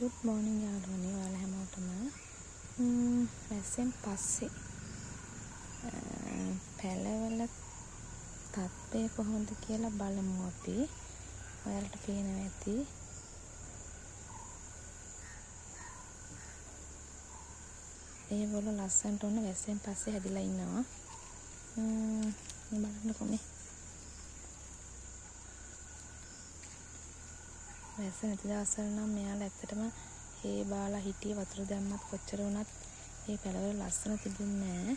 Good morning යාළුවනේ ඔයාලා හැමෝටම. වැස්සෙන් පස්සේ පැලවල තත්ත්වය කොහොමද කියලා බලමු අපි. ඔයාලට පේනවා ඇති. ඒගොල්ලෝ ලස්සනට ඔන්න වැස්සෙන් පස්සේ හැදිලා ඉන්නවා. බලන්නකෝ මේ. වැස්ස නැති දවස්වල නම් මෙයාලා ඇත්තටම හේ බාලා හිටියේ වතුර දැම්මත් කොච්චර වුණත් මේ පැලවල ලස්සන තිබුණේ නැහැ.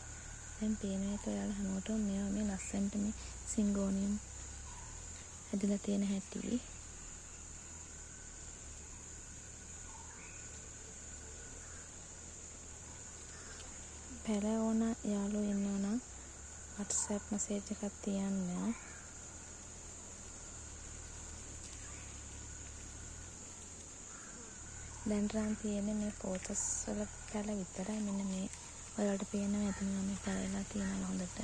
දැන් පේන එක ඔයාලා හැමෝටම මේවා මේ ලස්සනට මේ සිංගෝනියම් හැදලා තියෙන හැටි. පැල ඕන යාළුවෝ ඉන්නවා නම් WhatsApp message එකක් තියන්න. දැන් රන් තියෙන්නේ මේ පෝතස් වල පැල විතරයි. මෙන්න මේ ඔයාලට පේනවා ඇති මේ පැලලා තියෙනවා හොඳට.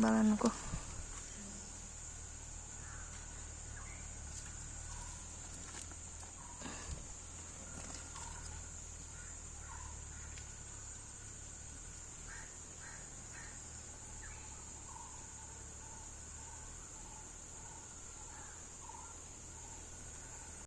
බලන්නකෝ.